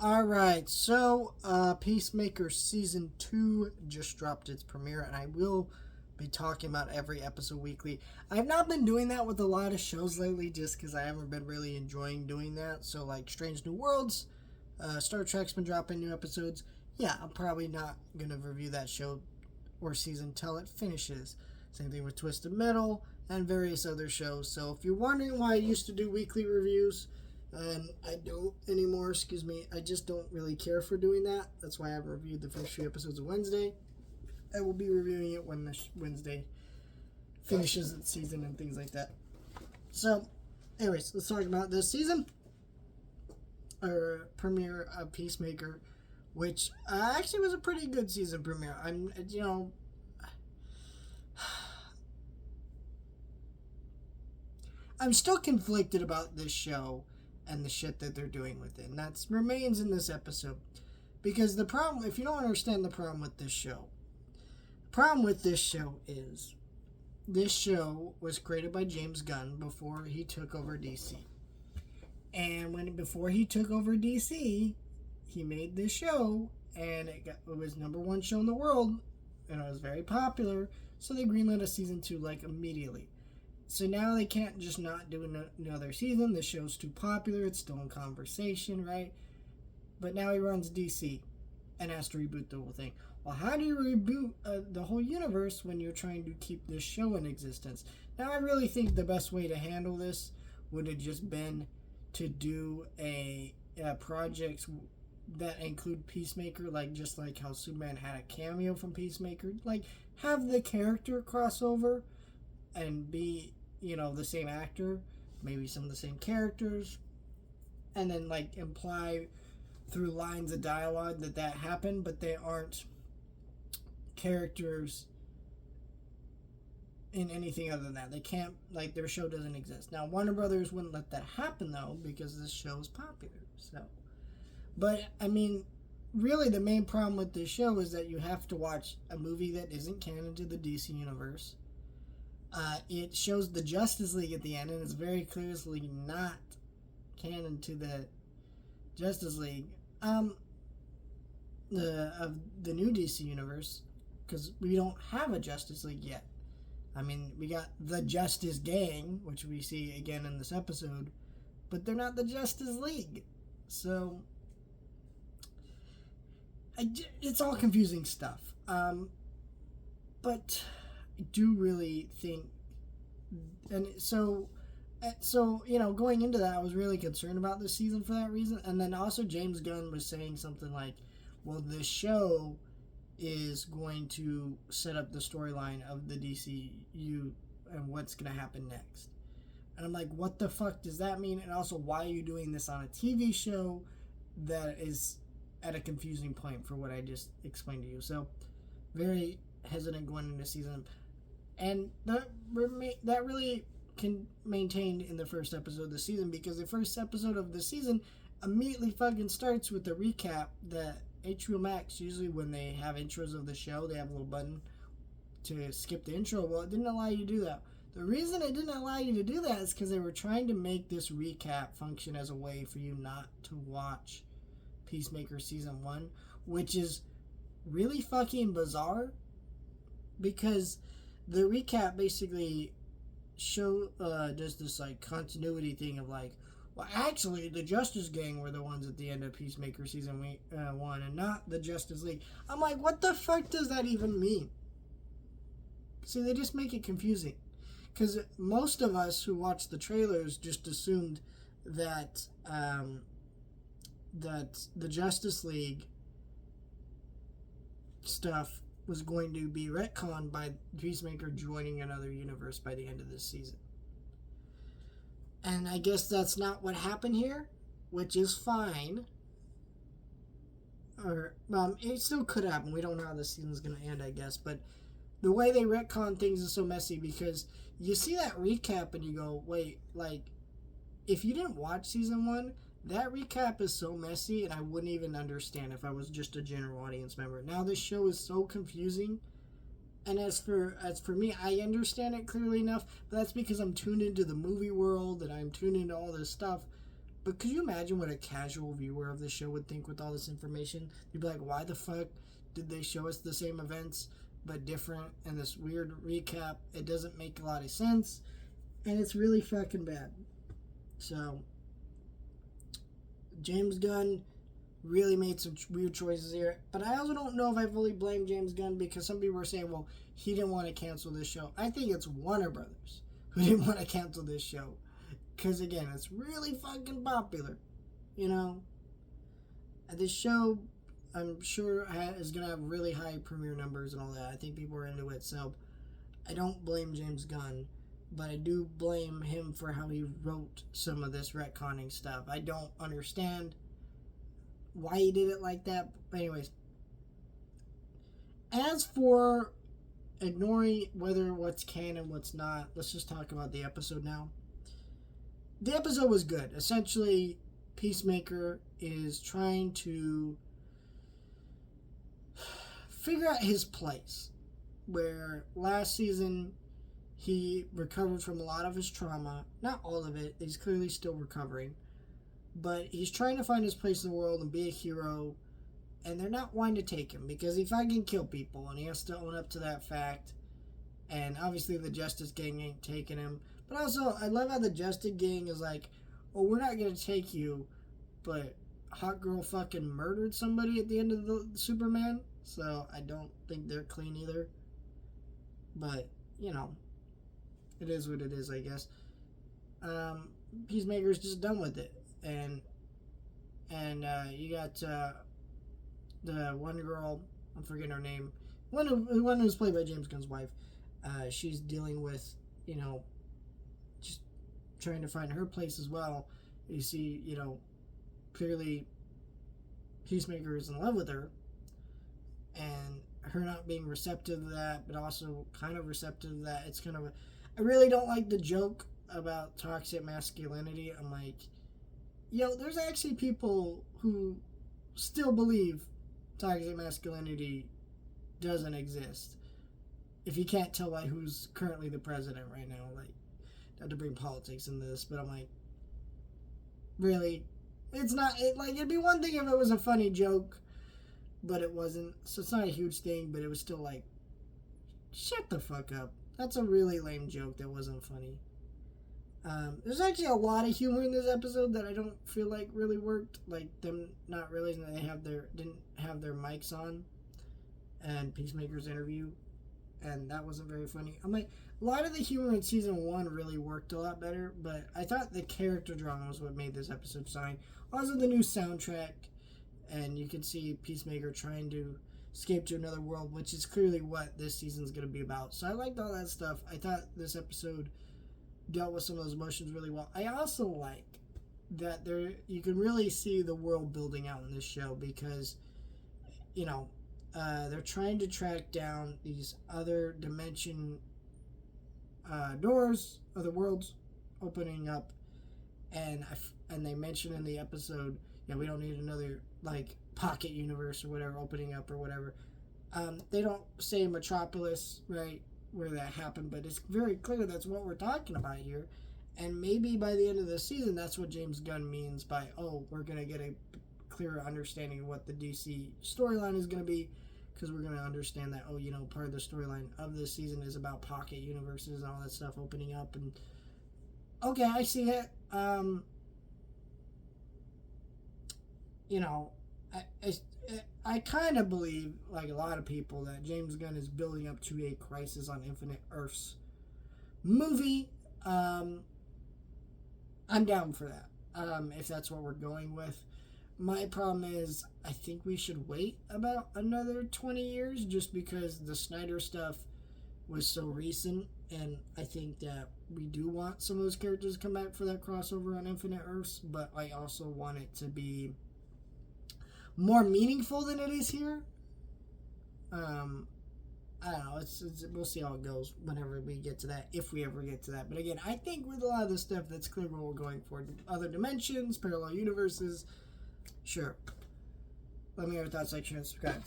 Alright, so Peacemaker Season 2 just dropped its premiere, and I will be talking about every episode weekly. I've not been doing that with a lot of shows lately just because I haven't been really enjoying doing that. So, like Strange New Worlds, Star Trek's been dropping new episodes. Yeah, I'm probably not going to review that show or season till it finishes. Same thing with Twisted Metal and various other shows. So, if you're wondering why I used to do weekly reviews, and I don't anymore, I just don't really care for doing that. That's why I haven't reviewed the first few episodes of Wednesday. I will be reviewing it when the Wednesday finishes its season and things like that. So, anyways, let's talk about this season, or premiere of Peacemaker, which actually was a pretty good season premiere. I'm still conflicted about this show and the shit that they're doing with it. And that remains in this episode. Because the problem, if you don't understand the problem with this show, the problem with this show is this show was created by James Gunn before he took over DC. And before he took over DC, he made this show, and it was #1 show in the world, and it was very popular, so they greenlit a season 2 like immediately. So now they can't just not do another season. The show's too popular. It's still in conversation, right? But now he runs DC and has to reboot the whole thing. Well, how do you reboot the whole universe when you're trying to keep this show in existence? Now, I really think the best way to handle this would have just been to do a project that include Peacemaker, just like how Superman had a cameo from Peacemaker. Like, have the character crossover and be, the same actor, maybe some of the same characters, and then imply through lines of dialogue that happened, but they aren't characters in anything other than that. They can't, their show doesn't exist. Now, Warner Brothers wouldn't let that happen, though, because this show is popular, so. But, really the main problem with this show is that you have to watch a movie that isn't canon to the DC universe. It shows the Justice League at the end, and it's very clearly not canon to the Justice League of the new DC universe, because we don't have a Justice League yet. We got the Justice Gang, which we see again in this episode, but they're not the Justice League. So it's all confusing stuff. But I do really think, and so going into that, I was really concerned about this season for that reason. And then also James Gunn was saying something like, well, this show is going to set up the storyline of the DCU and what's going to happen next. And I'm like, what the fuck does that mean? And also, why are you doing this on a TV show that is at a confusing point for what I just explained to you? So, very hesitant going into season. And that really can maintain in the first episode of the season, because the first episode of the season immediately fucking starts with a recap that HBO Max, usually when they have intros of the show, they have a little button to skip the intro. Well, it didn't allow you to do that. The reason it didn't allow you to do that is because they were trying to make this recap function as a way for you not to watch Peacemaker Season 1, which is really fucking bizarre, because the recap basically does this continuity thing of well, actually the Justice Gang were the ones at the end of Peacemaker Season 1 and not the Justice League. I'm like, what the fuck does that even mean? See, they just make it confusing, because most of us who watched the trailers just assumed that that the Justice League stuff was going to be retconned by Peacemaker joining another universe by the end of this season. And I guess that's not what happened here, which is fine. Or, it still could happen. We don't know how this season's going to end, I guess. But the way they retcon things is so messy, because you see that recap and you go, wait, if you didn't watch Season 1, that recap is so messy, and I wouldn't even understand if I was just a general audience member. Now this show is so confusing, and as for me, I understand it clearly enough, but that's because I'm tuned into the movie world and I'm tuned into all this stuff. But could you imagine what a casual viewer of the show would think with all this information? They'd be like, why the fuck did they show us the same events but different and this weird recap? It doesn't make a lot of sense, and it's really fucking bad. So, James Gunn really made some weird choices here, but I also don't know if I fully blame James Gunn, because some people were saying, well, he didn't want to cancel this show. I think it's Warner Brothers who didn't want to cancel this show, because again, it's really fucking popular, you know. This show, I'm sure, is gonna have really high premiere numbers and all that. I think people are into it, so I don't blame James Gunn, but I do blame him for how he wrote some of this retconning stuff. I don't understand why he did it like that. But anyways, as for ignoring whether what's canon, what's not, let's just talk about the episode now. The episode was good. Essentially, Peacemaker is trying to figure out his place, where last season he recovered from a lot of his trauma. Not all of it. He's clearly still recovering. But he's trying to find his place in the world and be a hero. And they're not wanting to take him because he fucking killed people. And he has to own up to that fact. And obviously the Justice Gang ain't taking him. But also, I love how the Justice Gang is like, oh, we're not going to take you. But Hot Girl fucking murdered somebody at the end of the Superman. So I don't think they're clean either. But, you know, it is what it is, I guess. Peacemaker's just done with it. And you got the one girl, I'm forgetting her name, one who's played by James Gunn's wife. She's dealing with, you know, just trying to find her place as well. You see, you know, clearly Peacemaker is in love with her, and her not being receptive to that, but also kind of receptive to that. It's kind of I really don't like the joke about toxic masculinity. I'm like, yo, there's actually people who still believe toxic masculinity doesn't exist. If you can't tell by who's currently the president right now, like, not to bring politics into this, but I'm like, really? It's not, it'd be one thing if it was a funny joke, but it wasn't. So it's not a huge thing, but it was still like, shut the fuck up. That's a really lame joke that wasn't funny. There's actually a lot of humor in this episode that I don't feel like really worked. Like them not realizing that they didn't have their mics on, and Peacemaker's interview, and that wasn't very funny. I'm like, a lot of the humor in season 1 really worked a lot better, but I thought the character drama was what made this episode shine. Also, the new soundtrack, and you can see Peacemaker trying to escape to another world, which is clearly what this season's going to be about. So I liked all that stuff. I thought this episode dealt with some of those emotions really well. I also like that you can really see the world building out in this show, because, you know, they're trying to track down these other dimension doors, other worlds opening up, and they mention in the episode, yeah, we don't need another like pocket universe or whatever opening up or whatever. They don't say Metropolis, right, where that happened, but it's very clear that's what we're talking about here. And maybe by the end of the season, that's what James Gunn means by, oh, we're going to get a clearer understanding of what the DC storyline is going to be, because we're going to understand that, oh, you know, part of the storyline of this season is about pocket universes and all that stuff opening up. And okay, I see it. You know, I kind of believe, like a lot of people, that James Gunn is building up to a Crisis on Infinite Earths movie. I'm down for that, if that's what we're going with. My problem is, I think we should wait about another 20 years, just because the Snyder stuff was so recent, and I think that we do want some of those characters to come back for that crossover on Infinite Earths, but I also want it to be more meaningful than it is here. I don't know. We'll see how it goes whenever we get to that, if we ever get to that. But again, I think with a lot of this stuff, that's clear where we're going for. Other dimensions, parallel universes, sure. Let me know your thoughts, like, share, and subscribe.